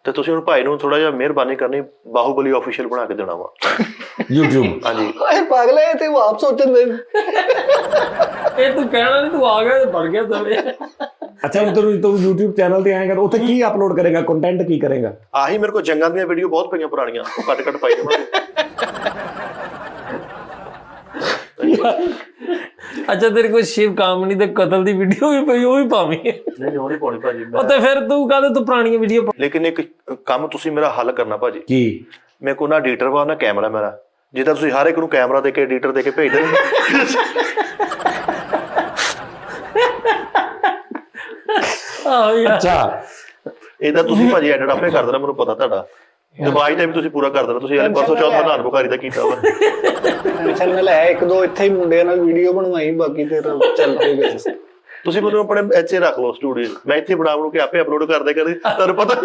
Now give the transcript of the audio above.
ਤੇ ਤੁਸੀਂ ਹੁਣ ਭਾਈ ਨੂੰ ਥੋੜਾ ਜਿਹਾ ਮਿਹਰਬਾਨੀ ਕਰਨੀ, ਬਾਹੂਬਲੀ ਆਫੀਸ਼ੀਅਲ ਬਣਾ ਕੇ ਦੇਣਾ ਵਾ YouTube। ਹਾਂਜੀ ਓਏ ਪਾਗਲ ਹੈ ਤੇ ਉਹ ਆਪ ਸੋਚਣ ਦੇ ਇਹ ਤੂੰ ਕਹਿਣਾ ਨਹੀਂ, ਤੂੰ ਆ ਗਿਆ ਤੇ ਬਣ ਗਿਆ ਸਵੇ। ਅੱਛਾ ਹੁਣ ਤੂੰ YouTube ਚੈਨਲ ਤੇ ਆਏਗਾ, ਉੱਥੇ ਕੀ ਅਪਲੋਡ ਕਰੇਗਾ, ਕੰਟੈਂਟ ਕੀ ਕਰੇਗਾ? ਆਹੀ ਮੇਰੇ ਕੋਲ ਜੰਗਾਂ ਦੀਆਂ ਵੀਡੀਓ ਬਹੁਤ ਪਈਆਂ ਪੁਰਾਣੀਆਂ, ਉਹ ਕੱਟ ਪਾਈ ਜਾਵਾਂਗੇ। ਅੱਛਾ ਤੇਰੇ ਕੋਲ ਸ਼ਿਵ ਕਾਮਨੀ ਦੇ ਕਤਲ ਦੀ ਵੀਡੀਓ ਵੀ ਪਈ, ਉਹ ਵੀ ਪਾਵੀਂ? ਨਹੀਂ ਉਹ ਨਹੀਂ ਪਾਉਣੀ ਭਾਜੀ। ਉਹ ਤੇ ਫਿਰ ਤੂੰ ਕਹਿੰਦਾ ਤੂੰ ਪੁਰਾਣੀਆਂ ਵੀਡੀਓ। ਲੇਕਿਨ ਇੱਕ ਕੰਮ ਤੁਸੀਂ ਮੇਰਾ ਹੱਲ ਕਰਨਾ ਭਾਜੀ। ਕੀ? ਮੇਰੇ ਕੋਲ ਨਾ ਐਡੀਟਰ ਵਾ ਨਾ ਕੈਮਰਾ ਮੇਰਾ, ਜਿੱਦਾਂ ਤੁਸੀਂ ਹਰ ਇੱਕ ਨੂੰ ਕੈਮਰਾ ਦੇ ਕੇ ਐਡੀਟਰ ਦੇ ਕੇ ਭੇਜ ਦੇ। ਅੱਛਾ ਇਹ ਤਾਂ ਤੁਸੀਂ ਭਾਜੀ ਐਡਿਟ ਆਪੇ ਕਰ ਦੇਣਾ, ਮੈਨੂੰ ਪਤਾ ਤੁਹਾਡਾ ਦਿਮਾਗ ਦਾ ਵੀ ਤੁਸੀਂ ਪੂਰਾ ਕਰ ਦੇਣਾ। ਤੁਸੀਂ ਹਲੇ ਪਰਸੋਂ ਚੌਥਾ ਨਾਨ ਬੁਖਾਰੀ ਦਾ ਕੀਤਾ ਵਾ। ਟੈਨਸ਼ਨ ਨਾ ਲੈ, ਇੱਕ ਦੋ ਇੱਥੇ ਹੀ ਮੁੰਡਿਆਂ ਨਾਲ ਵੀਡੀਓ ਬਣਵਾਈ, ਬਾਕੀ ਤੇਰਾ ਚੱਲ ਪਏਗਾ। ਤੁਸੀਂ ਮੈਨੂੰ ਆਪਣੇ ਇੱਥੇ ਰੱਖ ਲਓ ਸਟੂਡੀਓ, ਮੈਂ ਇੱਥੇ ਬਣਾ ਕੇ ਆਪੇ ਅਪਲੋਡ ਕਰਦੇ ਤੁਹਾਨੂੰ ਪਤਾ।